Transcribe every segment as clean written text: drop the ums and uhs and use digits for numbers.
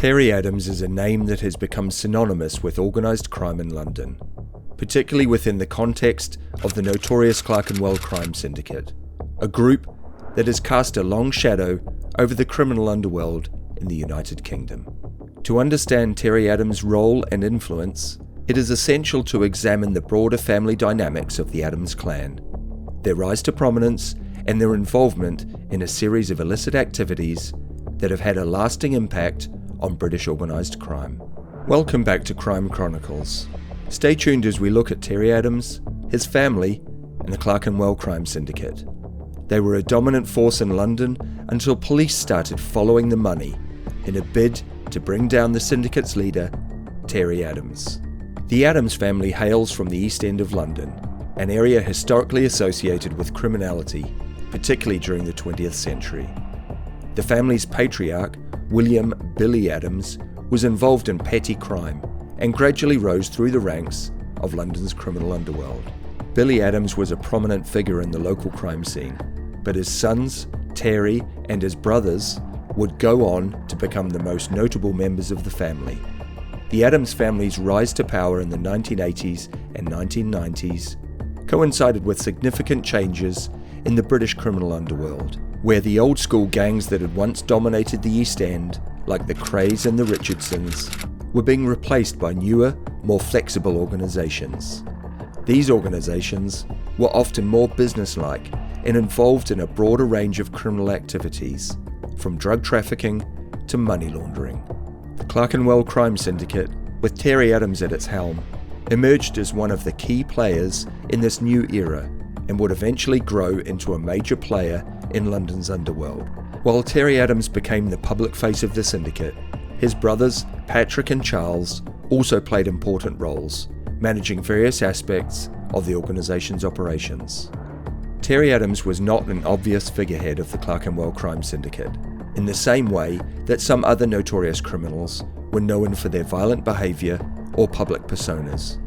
Terry Adams is a name that has become synonymous with organised crime in London, particularly within the context of the notorious Clerkenwell Crime Syndicate, a group that has cast a long shadow over the criminal underworld in the United Kingdom. To understand Terry Adams' role and influence, it is essential to examine the broader family dynamics of the Adams clan, their rise to prominence, and their involvement in a series of illicit activities that have had a lasting impact on British organised crime. Welcome back to Crime Chronicles. Stay tuned as we look at Terry Adams, his family, and the Clerkenwell Crime Syndicate. They were a dominant force in London until police started following the money in a bid to bring down the syndicate's leader, Terry Adams. The Adams family hails from the East End of London, an area historically associated with criminality, particularly during the 20th century. The family's patriarch, William "Billy" Adams, was involved in petty crime and gradually rose through the ranks of London's criminal underworld. Billy Adams was a prominent figure in the local crime scene, but his sons, Terry, and his brothers would go on to become the most notable members of the family. The Adams family's rise to power in the 1980s and 1990s coincided with significant changes in the British criminal underworld, where the old-school gangs that had once dominated the East End, like the Krays and the Richardsons, were being replaced by newer, more flexible organisations. These organisations were often more businesslike and involved in a broader range of criminal activities, from drug trafficking to money laundering. The Clerkenwell Crime Syndicate, with Terry Adams at its helm, emerged as one of the key players in this new era and would eventually grow into a major player in London's underworld. While Terry Adams became the public face of the syndicate, his brothers, Patrick and Charles, also played important roles, managing various aspects of the organisation's operations. Terry Adams was not an obvious figurehead of the Clerkenwell Crime Syndicate, in the same way that some other notorious criminals were known for their violent behaviour or public personas.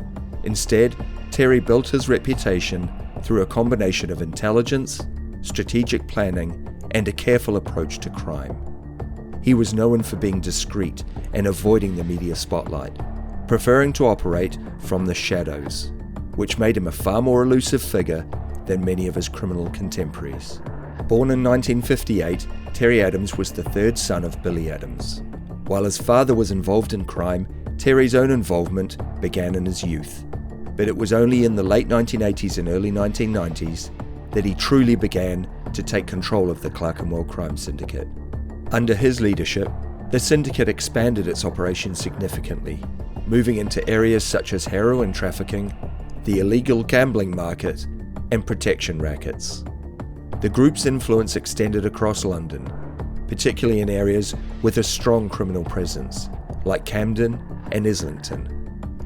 Instead, Terry built his reputation through a combination of intelligence, strategic planning, and a careful approach to crime. He was known for being discreet and avoiding the media spotlight, preferring to operate from the shadows, which made him a far more elusive figure than many of his criminal contemporaries. Born in 1958, Terry Adams was the third son of Billy Adams. While his father was involved in crime, Terry's own involvement began in his youth, but it was only in the late 1980s and early 1990s that he truly began to take control of the Clerkenwell Crime Syndicate. Under his leadership, the syndicate expanded its operations significantly, moving into areas such as heroin trafficking, the illegal gambling market, and protection rackets. The group's influence extended across London, particularly in areas with a strong criminal presence, like Camden and Islington,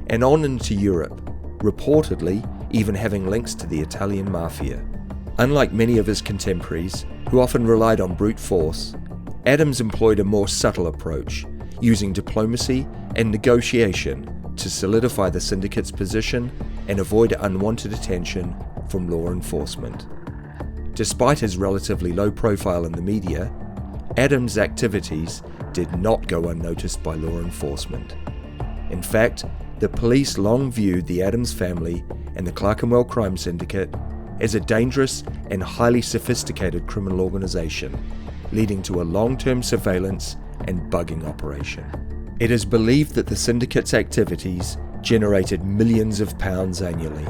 and on into Europe, reportedly even having links to the Italian mafia. Unlike many of his contemporaries, who often relied on brute force, Adams employed a more subtle approach, using diplomacy and negotiation to solidify the syndicate's position and avoid unwanted attention from law enforcement. Despite his relatively low profile in the media, Adams' activities did not go unnoticed by law enforcement. In fact, the police long viewed the Adams family and the Clerkenwell Crime Syndicate as a dangerous and highly sophisticated criminal organisation, leading to a long-term surveillance and bugging operation. It is believed that the syndicate's activities generated millions of pounds annually,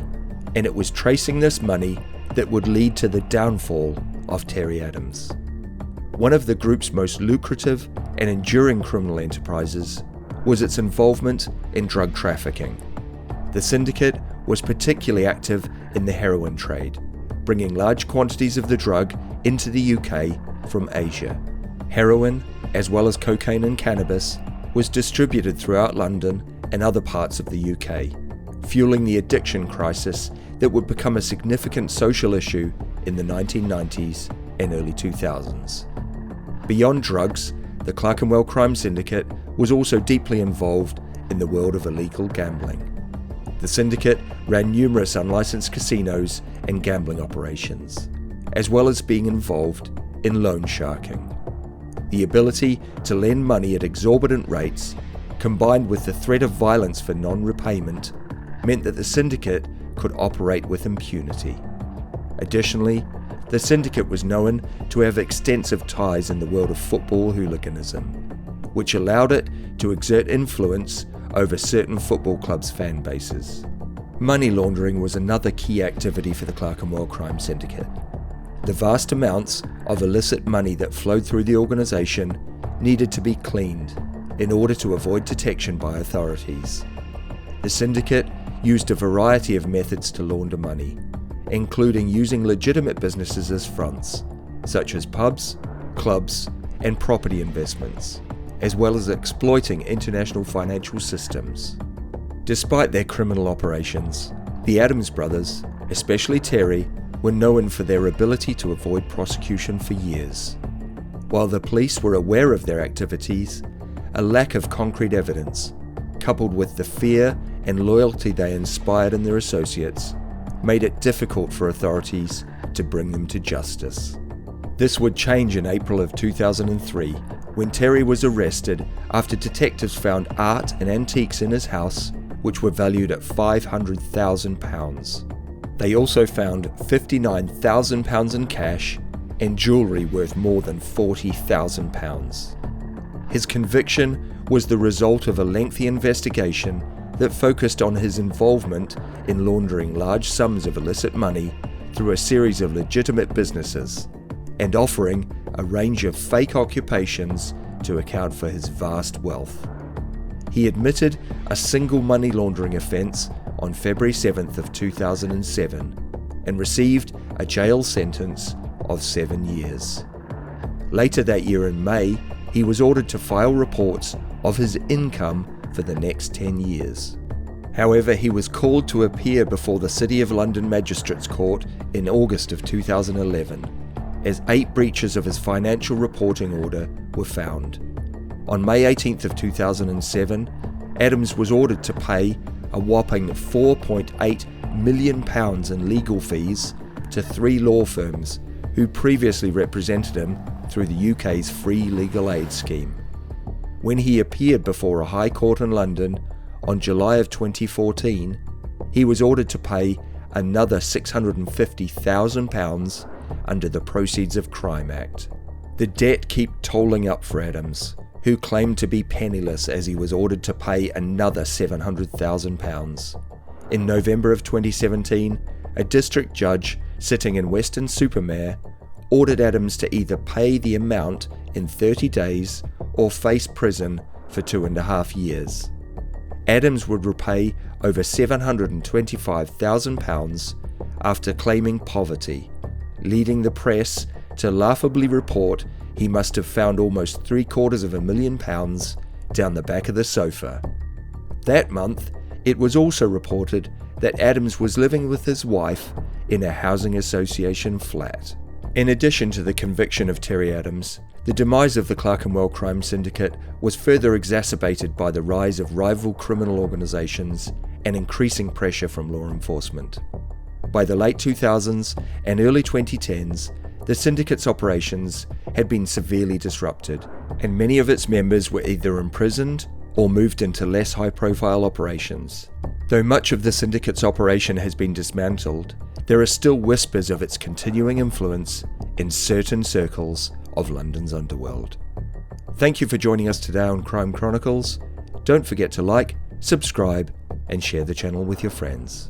and it was tracing this money that would lead to the downfall of Terry Adams. One of the group's most lucrative and enduring criminal enterprises was its involvement in drug trafficking. The syndicate was particularly active in the heroin trade, bringing large quantities of the drug into the UK from Asia. Heroin, as well as cocaine and cannabis, was distributed throughout London and other parts of the UK, fueling the addiction crisis that would become a significant social issue in the 1990s and early 2000s. Beyond drugs, the Clerkenwell Crime Syndicate was also deeply involved in the world of illegal gambling. The syndicate ran numerous unlicensed casinos and gambling operations, as well as being involved in loan sharking. The ability to lend money at exorbitant rates, combined with the threat of violence for non-repayment, meant that the syndicate could operate with impunity. Additionally, the syndicate was known to have extensive ties in the world of football hooliganism, which allowed it to exert influence over certain football clubs' fan bases. Money laundering was another key activity for the Clerkenwell Crime Syndicate. The vast amounts of illicit money that flowed through the organisation needed to be cleaned in order to avoid detection by authorities. The syndicate used a variety of methods to launder money, including using legitimate businesses as fronts, such as pubs, clubs, and property investments, as well as exploiting international financial systems. Despite their criminal operations, the Adams brothers, especially Terry, were known for their ability to avoid prosecution for years. While the police were aware of their activities, a lack of concrete evidence, coupled with the fear and loyalty they inspired in their associates, made it difficult for authorities to bring them to justice. This would change in April of 2003, when Terry was arrested after detectives found art and antiques in his house which were valued at £500,000. They also found £59,000 in cash and jewellery worth more than £40,000. His conviction was the result of a lengthy investigation that focused on his involvement in laundering large sums of illicit money through a series of legitimate businesses and offering a range of fake occupations to account for his vast wealth. He admitted a single money laundering offence on February 7th of 2007 and received a jail sentence of 7 years. Later that year in May, he was ordered to file reports of his income for the next 10 years. However, he was called to appear before the City of London Magistrates Court in August of 2011, as 8 breaches of his financial reporting order were found. On May 18th of 2007, Adams was ordered to pay a whopping £4.8 million in legal fees to 3 law firms who previously represented him through the UK's free legal aid scheme. When he appeared before a High Court in London on July of 2014, he was ordered to pay another £650,000 under the Proceeds of Crime Act. The debt kept tolling up for Adams, who claimed to be penniless as he was ordered to pay another £700,000. In November of 2017, a district judge sitting in Weston-super-Mare ordered Adams to either pay the amount in 30 days or face prison for 2.5 years. Adams would repay over £725,000 after claiming poverty, leading the press to laughably report he must have found almost £750,000 down the back of the sofa. That month, it was also reported that Adams was living with his wife in a housing association flat. In addition to the conviction of Terry Adams, the demise of the Clerkenwell Crime Syndicate was further exacerbated by the rise of rival criminal organisations and increasing pressure from law enforcement. By the late 2000s and early 2010s, the syndicate's operations had been severely disrupted, and many of its members were either imprisoned or moved into less high-profile operations. Though much of the syndicate's operation has been dismantled, there are still whispers of its continuing influence in certain circles of London's underworld. Thank you for joining us today on Crime Chronicles. Don't forget to like, subscribe, and share the channel with your friends.